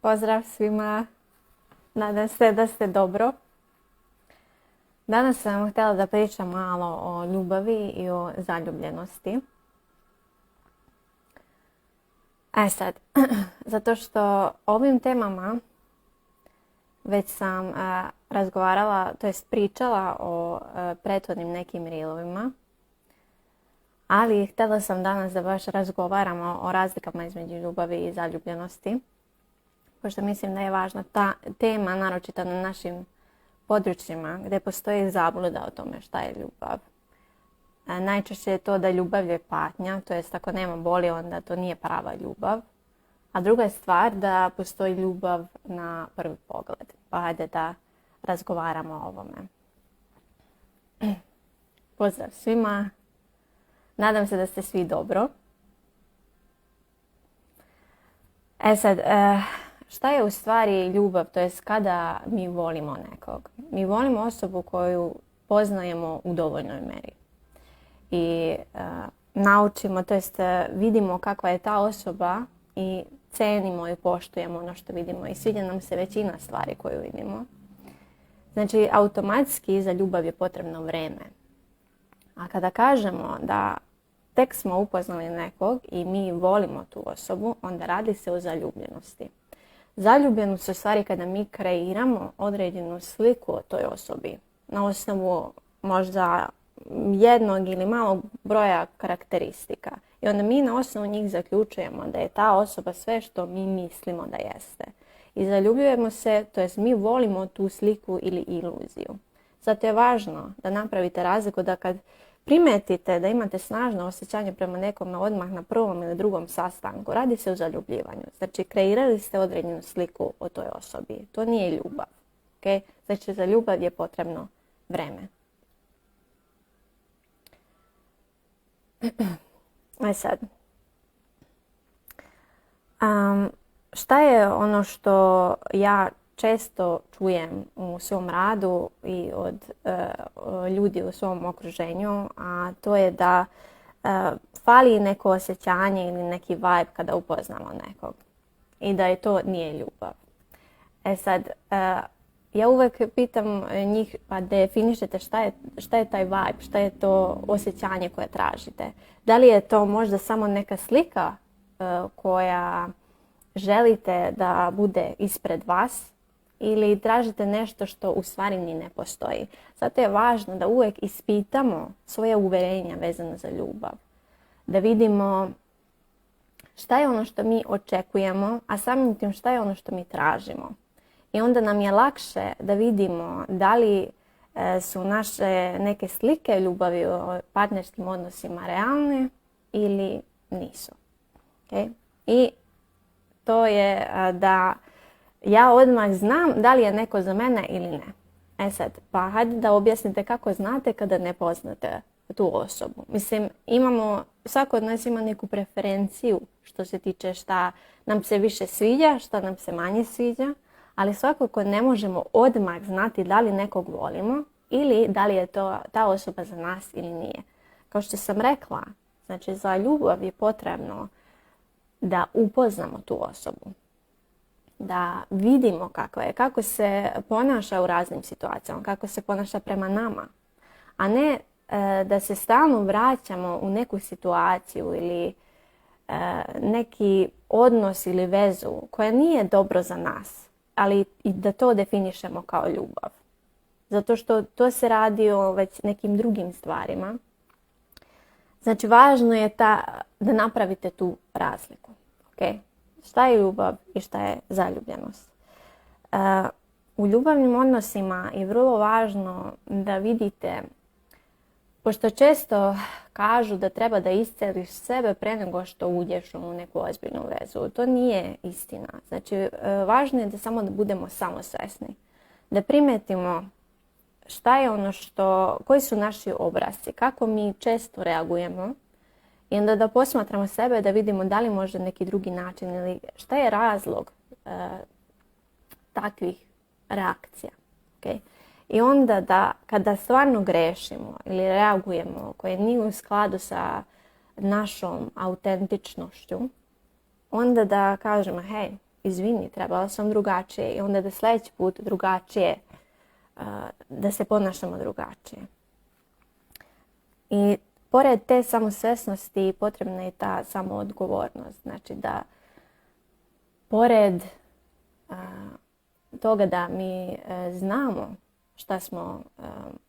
Pozdrav svima, nadam se da ste dobro. Danas sam htjela da pričam malo o ljubavi i o zaljubljenosti. Sad, zato što ovim temama već sam razgovarala, to jest pričala o prethodnim nekim reelovima, ali htjela sam danas da baš razgovaramo o razlikama između ljubavi i zaljubljenosti, pošto mislim da je važna ta tema, naročito na našim područjima gdje postoji zabluda o tome šta je ljubav. Najčešće je to da ljubav je patnja, to jest ako nema boli onda to nije prava ljubav. A druga je stvar da postoji ljubav na prvi pogled. Pa hajde da razgovaramo o ovome. Pozdrav svima. Nadam se da ste svi dobro. Sad, šta je u stvari ljubav, to jest kada mi volimo nekog? Mi volimo osobu koju poznajemo u dovoljnoj meri. I naučimo, to jest vidimo kakva je ta osoba i cenimo i poštujemo ono što vidimo i sviđa nam se većina stvari koju vidimo. Znači, automatski za ljubav je potrebno vrijeme. A kada kažemo da tek smo upoznali nekog i mi volimo tu osobu, onda radi se o zaljubljenosti. Zaljubljenost je u stvari kada mi kreiramo određenu sliku o toj osobi na osnovu možda jednog ili malog broja karakteristika. I onda mi na osnovu njih zaključujemo da je ta osoba sve što mi mislimo da jeste. I zaljubljujemo se, to jest mi volimo tu sliku ili iluziju. Zato je važno da napravite razliku da kad primetite da imate snažno osjećanje prema nekome odmah na prvom ili drugom sastanku, radi se o zaljubljivanju. Znači, kreirali ste određenu sliku o toj osobi. To nije ljubav. Okay? Znači, za ljubav je potrebno vreme. Sad. Šta je ono što ja često čujem u svom radu i od ljudi u svom okruženju, a to je da fali neko osjećanje ili neki vibe kada upoznamo nekog i da je to nije ljubav. Sad, ja uvijek pitam njih pa definišete šta je taj vibe, šta je to osjećanje koje tražite. Da li je to možda samo neka slika koja želite da bude ispred vas ili tražite nešto što u stvari ni ne postoji. Zato je važno da uvijek ispitamo svoje uvjerenja vezano za ljubav. Da vidimo šta je ono što mi očekujemo, a samim tim šta je ono što mi tražimo. I onda nam je lakše da vidimo da li su naše neke slike ljubavi o partnerskim odnosima realne ili nisu. Okay? I to je da ja odmah znam da li je neko za mene ili ne. Sad, pa hajde da objasnite kako znate kada ne poznate tu osobu. Mislim, svako od nas ima neku preferenciju što se tiče šta nam se više sviđa, šta nam se manje sviđa, ali svakako ne možemo odmah znati da li nekog volimo ili da li je ta osoba za nas ili nije. Kao što sam rekla, znači za ljubav je potrebno da upoznamo tu osobu. Da vidimo kako se ponaša u raznim situacijama, kako se ponaša prema nama. A ne da se stalno vraćamo u neku situaciju ili neki odnos ili vezu koja nije dobro za nas, ali i da to definišemo kao ljubav. Zato što to se radi o već nekim drugim stvarima. Znači, važno je da napravite tu razliku. Okay? Šta je ljubav i šta je zaljubljenost? U ljubavnim odnosima je vrlo važno da vidite, pošto često kažu da treba da isceliš sebe pre nego što uđeš u neku ozbiljnu vezu. To nije istina. Znači, važno je da samo da budemo samosvesni. Da primetimo šta je ono koji su naši obrasci, kako mi često reagujemo i onda da posmatramo sebe da vidimo da li može neki drugi način ili šta je razlog takvih reakcija. Okay? I onda da kada stvarno grešimo ili reagujemo koje nije u skladu sa našom autentičnošću, onda da kažemo hej, izvini, trebala sam drugačije i onda da sljedeći put drugačije, da se ponašamo drugačije. I pored te samosvjesnosti potrebna je ta samoodgovornost. Znači da pored toga da mi znamo šta smo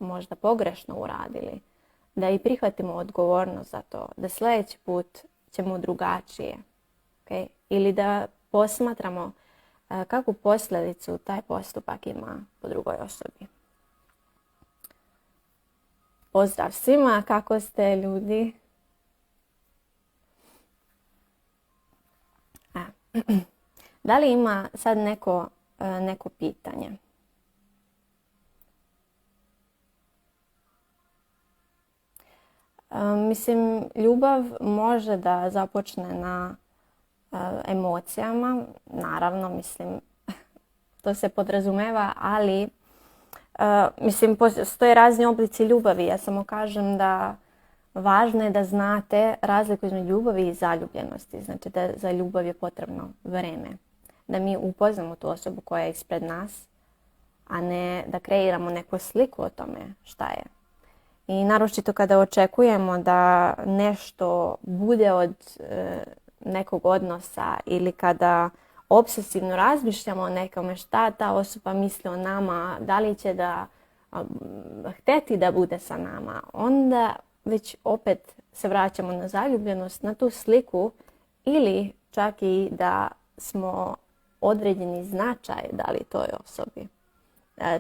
možda pogrešno uradili, da i prihvatimo odgovornost za to, da sljedeći put ćemo drugačije. Okay? Ili da posmatramo kakvu posljedicu taj postupak ima po drugoj osobi. Pozdrav svima, kako ste ljudi? Da li ima sad neko pitanje? Mislim, ljubav može da započne na emocijama, naravno, mislim, to se podrazumeva, ali mislim, postoje razni oblici ljubavi. Ja samo kažem da važno je da znate razliku između ljubavi i zaljubljenosti. Znači da za ljubav je potrebno vreme. Da mi upoznamo tu osobu koja je ispred nas, a ne da kreiramo neku sliku o tome šta je. I naročito kada očekujemo da nešto bude od nekog odnosa ili kada obsesivno razmišljamo o nekome šta ta osoba misli o nama, da li će da hteti da bude sa nama, onda već opet se vraćamo na zaljubljenost, na tu sliku ili čak i da smo određeni značaj dali toj osobi.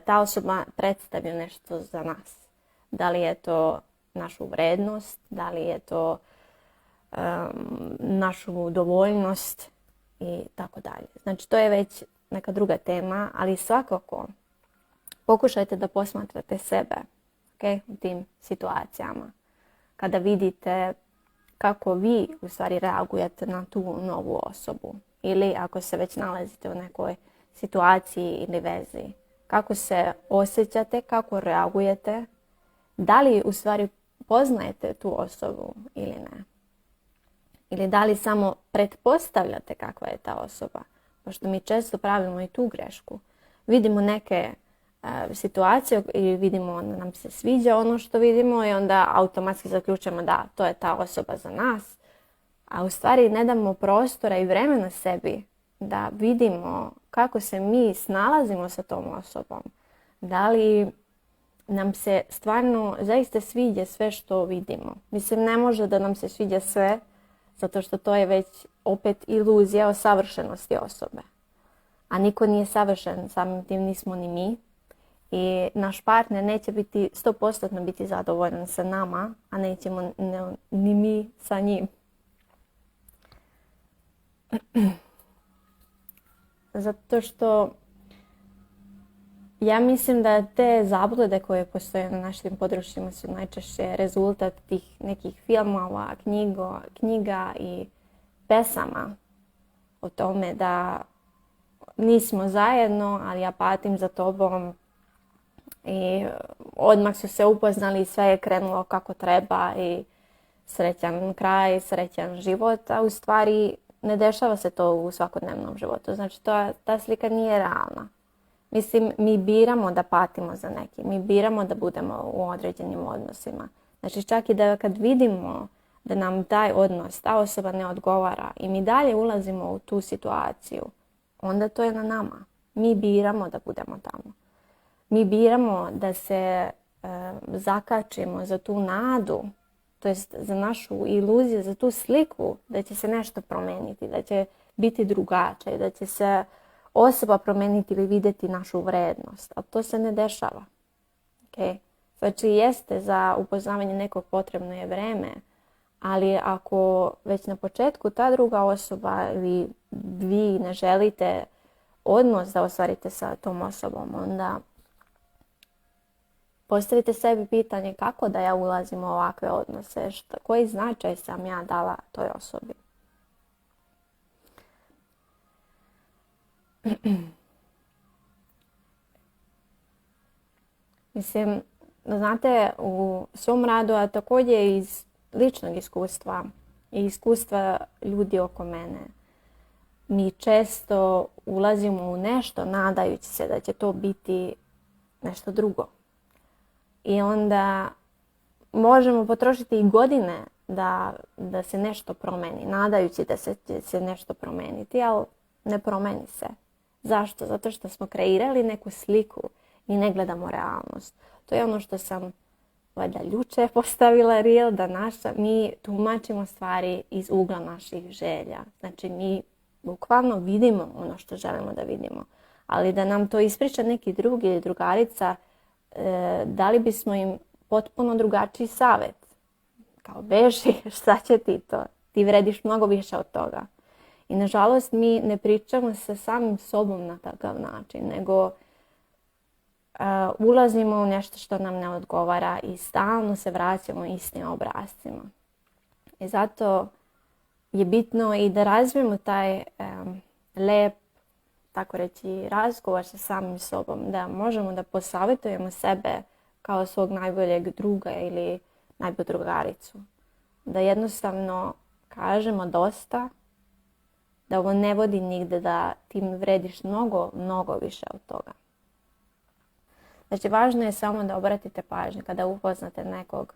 Ta osoba predstavlja nešto za nas. Da li je to našu vrednost, da li je to našu dovoljnost i tako dalje. Znači to je već neka druga tema, ali svakako pokušajte da posmatrate sebe, okay, u tim situacijama. Kada vidite kako vi u stvari reagujete na tu novu osobu ili ako se već nalazite u nekoj situaciji ili vezi. Kako se osjećate, kako reagujete, da li u stvari poznajete tu osobu ili ne. Ili da li samo pretpostavljate kakva je ta osoba. Pošto mi često pravimo i tu grešku. Vidimo neke situacije i vidimo da nam se sviđa ono što vidimo i onda automatski zaključujemo da to je ta osoba za nas. A u stvari ne damo prostora i vremena sebi da vidimo kako se mi snalazimo sa tom osobom. Da li nam se stvarno zaista sviđa sve što vidimo. Mislim, ne može da nam se sviđa sve, zato što to je već opet iluzija o savršenosti osobe. A niko nije savršen, samim tim nismo ni mi. I naš partner neće biti 100% biti zadovoljan sa nama, a nećemo ni mi sa njim. Zato što ja mislim da te zablude koje postoje na našim područjima su najčešće rezultat tih nekih filmova, knjiga i pesama o tome da nismo zajedno, ali ja patim za tobom i odmah su se upoznali i sve je krenulo kako treba i srećan kraj, srećan život, a u stvari ne dešava se to u svakodnevnom životu. Znači ta slika nije realna. Mislim, mi biramo da patimo za neki, mi biramo da budemo u određenim odnosima. Znači čak i da kad vidimo da nam taj odnos, ta osoba ne odgovara i mi dalje ulazimo u tu situaciju, onda to je na nama. Mi biramo da budemo tamo. Mi biramo da se zakačimo za tu nadu, to jest za našu iluziju, za tu sliku da će se nešto promijeniti, da će biti drugačije, da će se osoba promijeniti ili vidjeti našu vrednost. A to se ne dešava. Okay? Znači jeste za upoznavanje nekog potrebno je vreme, ali ako već na početku ta druga osoba ili vi ne želite odnos da ostvarite sa tom osobom, onda postavite sebi pitanje kako da ja ulazim u ovakve odnose, koji značaj sam ja dala toj osobi. Mislim, znate, u svom radu, a također iz ličnog iskustva i iskustva ljudi oko mene, mi često ulazimo u nešto nadajući se da će to biti nešto drugo. I onda možemo potrošiti i godine da se nešto promeni, nadajući da će se nešto promeniti, ali ne promeni se. Zašto? Zato što smo kreirali neku sliku i ne gledamo realnost. To je ono što sam valjda jučer postavila reel, da mi tumačimo stvari iz ugla naših želja. Znači mi bukvalno vidimo ono što želimo da vidimo. Ali da nam to ispriča neki drugi ili drugarica, dali bismo im potpuno drugačiji savjet. Kao beži, šta će ti to? Ti vrediš mnogo više od toga. I nažalost mi ne pričamo sa samim sobom na takav način, nego ulazimo u nešto što nam ne odgovara i stalno se vraćamo istim obrascima. I zato je bitno i da razvijemo taj lep, tako reći, razgovor sa samim sobom, da možemo da posavjetujemo sebe kao svog najboljeg druga ili najbolju drugaricu. Da jednostavno kažemo dosta, da ovo ne vodi nigde, da ti vrediš mnogo, mnogo više od toga. Znači, važno je samo da obratite pažnju kada upoznate nekog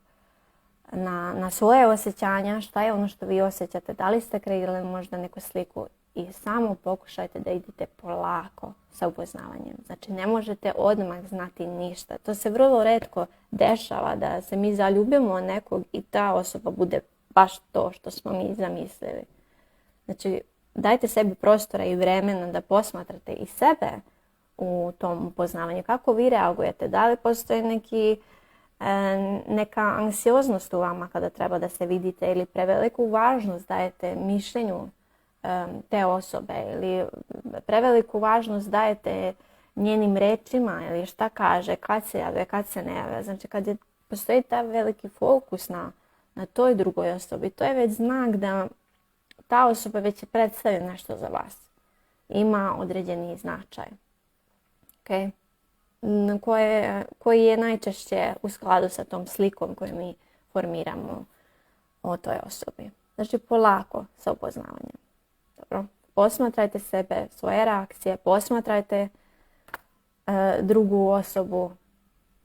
na svoje osjećanja, šta je ono što vi osjećate, da li ste kreirali možda neku sliku i samo pokušajte da idete polako sa upoznavanjem. Znači, ne možete odmah znati ništa. To se vrlo retko dešava da se mi zaljubimo u nekog i ta osoba bude baš to što smo mi zamislili. Znači, dajte sebi prostora i vremena da posmatrate i sebe u tom upoznavanju. Kako vi reagujete? Da li postoji neka anksioznost u vama kada treba da se vidite ili preveliku važnost dajete mišljenju te osobe ili preveliku važnost dajete njenim rečima ili šta kaže, kad se javlja, kad se ne javlja. Znači kad postoji taj veliki fokus na toj drugoj osobi, to je već znak da ta osoba već predstavlja nešto za vas. Ima određeni značaj. Okay? Koji je najčešće u skladu sa tom slikom koju mi formiramo o toj osobi. Znači polako sa upoznavanjem. Dobro. Posmatrajte sebe, svoje reakcije, posmatrajte drugu osobu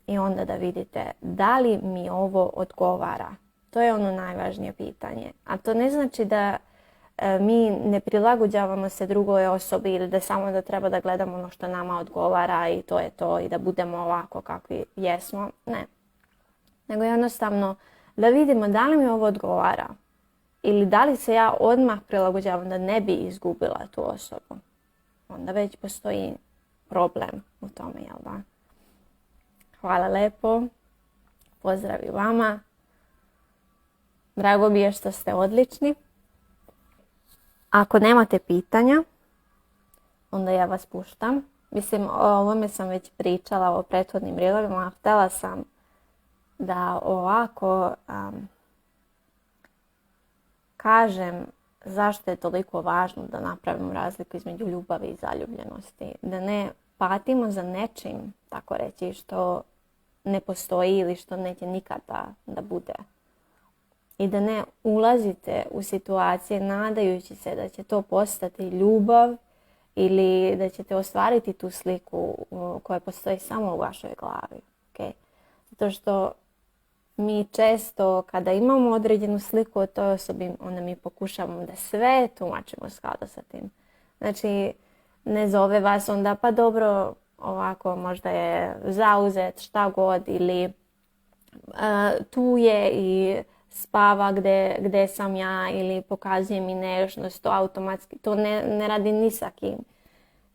i onda da vidite da li mi ovo odgovara. To je ono najvažnije pitanje. A to ne znači da mi ne prilagođavamo se drugoj osobi ili da samo da treba da gledamo ono što nama odgovara i to je to i da budemo ovako kakvi jesmo. Ne. Nego jednostavno da vidimo da li mi ovo odgovara ili da li se ja odmah prilagođavam da ne bi izgubila tu osobu. Onda već postoji problem u tome, jel da? Hvala lepo. Pozdrav i vama. Drago mi je što ste odlični. Ako nemate pitanja, onda ja vas puštam. Mislim, o ovome sam već pričala o prethodnim reelovima, a htjela sam da ovako kažem zašto je toliko važno da napravimo razliku između ljubavi i zaljubljenosti. Da ne patimo za nečim, tako reći, što ne postoji ili što neće nikada da bude. I da ne ulazite u situacije nadajući se da će to postati ljubav ili da ćete ostvariti tu sliku koja postoji samo u vašoj glavi. Okay? Zato što mi često kada imamo određenu sliku o toj osobi, onda mi pokušavamo da sve tumačimo u skladu sa tim. Znači, ne zove vas onda pa dobro, ovako možda je zauzet, šta god, ili tu je i spava gdje sam ja, ili pokazuje mi nežnost, to automatski, to ne radi ni sa kim.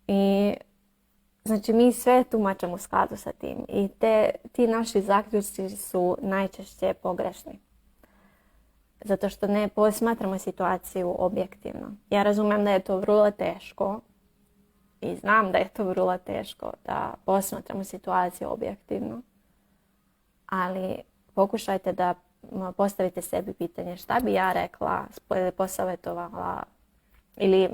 I znači mi sve tumačimo u skladu sa tim i ti naši zaključci su najčešće pogrešni. Zato što ne posmatramo situaciju objektivno. Ja razumijem da je to vrlo teško i znam da je to vrlo teško da posmatramo situaciju objektivno. Ali pokušajte da postavite sebi pitanje šta bi ja rekla, posavjetovala ili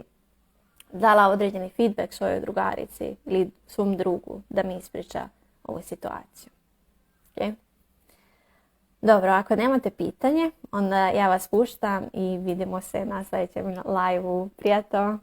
dala određeni feedback svojoj drugarici ili svom drugu da mi ispriča ovu situaciju. Okay? Dobro, ako nemate pitanje, onda ja vas puštam i vidimo se na sljedećem live-u. Prijatno!